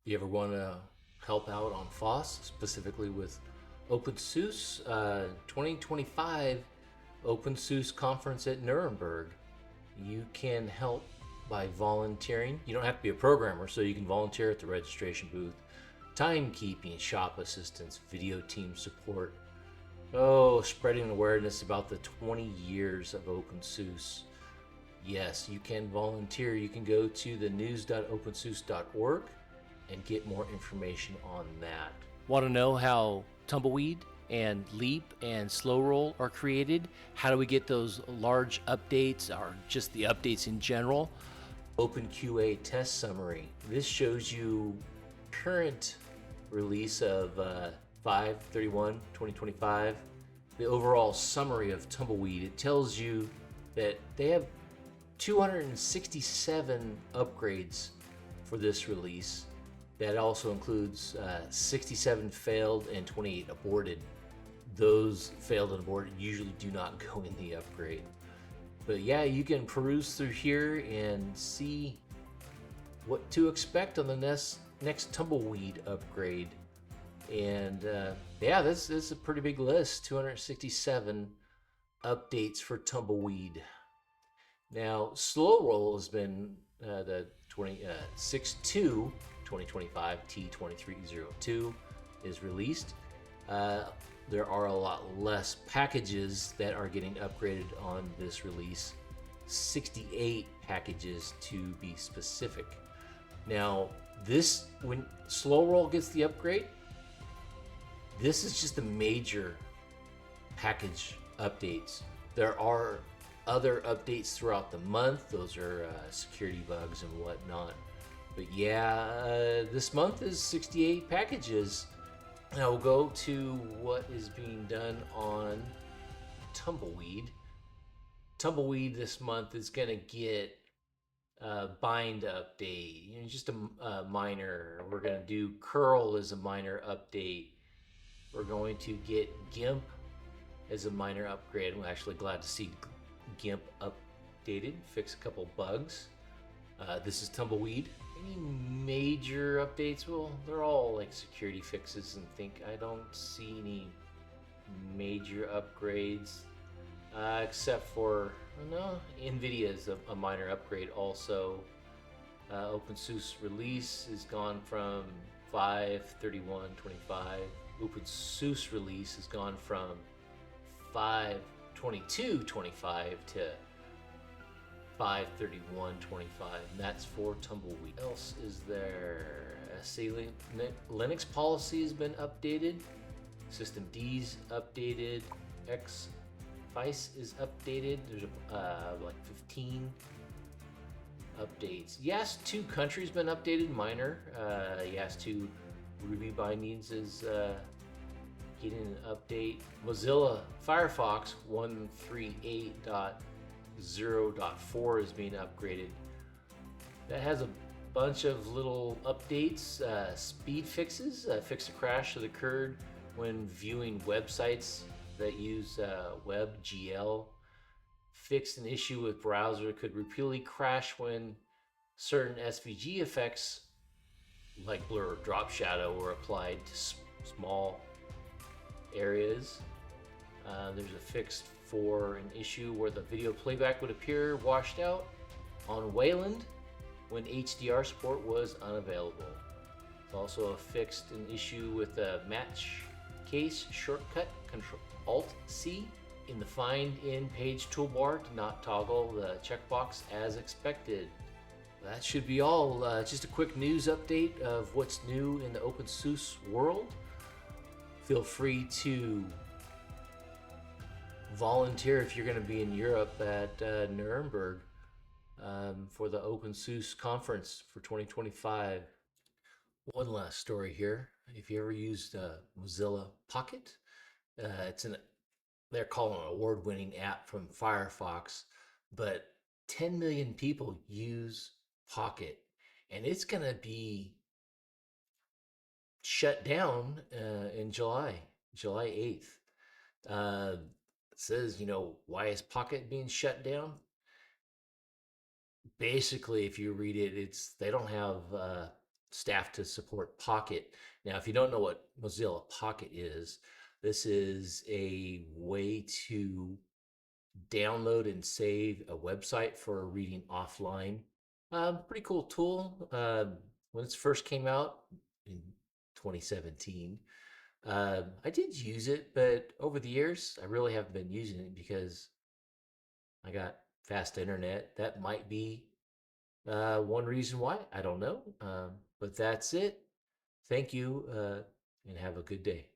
You ever want to help out on FOSS, specifically with openSUSE 2025 openSUSE conference at Nuremberg? You can help by volunteering. You don't have to be a programmer, so you can volunteer at the registration booth. Timekeeping, shop assistance, video team support. Oh, spreading awareness about the 20 years of openSUSE. Yes, you can volunteer. You can go to the news.opensuse.org and get more information on that. Want to know how Tumbleweed and Leap and Slowroll are created? How do we get those large updates or just the updates in general? OpenQA test summary. This shows you current release of 5/31/2025. The overall summary of Tumbleweed. It tells you that they have 267 upgrades for this release. That also includes 67 failed and 28 aborted. Those failed and aborted usually do not go in the upgrade. But yeah, you can peruse through here and see what to expect on the next Tumbleweed upgrade. And yeah, this is a pretty big list. 267 updates for Tumbleweed. Now, Slowroll has been the 6.2 2025 T2302 is released. There are a lot less packages that are getting upgraded on this release. 68 packages to be specific. Now, when Slowroll gets the upgrade, this is just the major package updates. There are other updates throughout the month. Those are security bugs and whatnot. But yeah, this month is 68 packages. Now we'll go to what is being done on Tumbleweed. Tumbleweed this month is going to get a bind update, just a minor. We're going to do curl as a minor update. We're going to get GIMP as a minor upgrade. I'm actually glad to see GIMP updated, fix a couple bugs. This is Tumbleweed. Any major updates? Well, they're all like security fixes, and I don't see any major upgrades, except for NVIDIA is a minor upgrade also. openSUSE release has gone from 5/31/25. openSUSE release has gone from 5/22/25 to 5/31/25, and that's for Tumbleweed. What else is there? Linux policy has been updated. Systemd's updated. FOSS is updated. There's like 15 updates. YaST2 country's been updated, minor. YaST2 Ruby bindings is getting an update. Mozilla Firefox 138.0.4 is being upgraded. That has a bunch of little updates, speed fixes, fix a crash that occurred when viewing websites that use WebGL. Fixed an issue with browser, could repeatedly crash when certain SVG effects like blur or drop shadow were applied to small areas. There's a fix for an issue where the video playback would appear washed out on Wayland when HDR support was unavailable. It's also fixed an issue with the match case shortcut, Control Alt C in the Find in page toolbar to not toggle the checkbox as expected. That should be all. Just a quick news update of what's new in the openSUSE world. Feel free to volunteer if you're going to be in Europe at Nuremberg for the openSUSE conference for 2025. One last story here. If you ever used Mozilla Pocket, they're calling an award-winning app from Firefox, but 10 million people use Pocket, and it's going to be shut down in July 8th. It says, why is Pocket being shut down? Basically, if you read it, they don't have staff to support Pocket. Now, if you don't know what Mozilla Pocket is, this is a way to download and save a website for reading offline. Pretty cool tool. When it first came out in 2017, I did use it, but over the years, I really haven't been using it because I got fast internet. That might be one reason why. I don't know. But that's it. Thank you, and have a good day.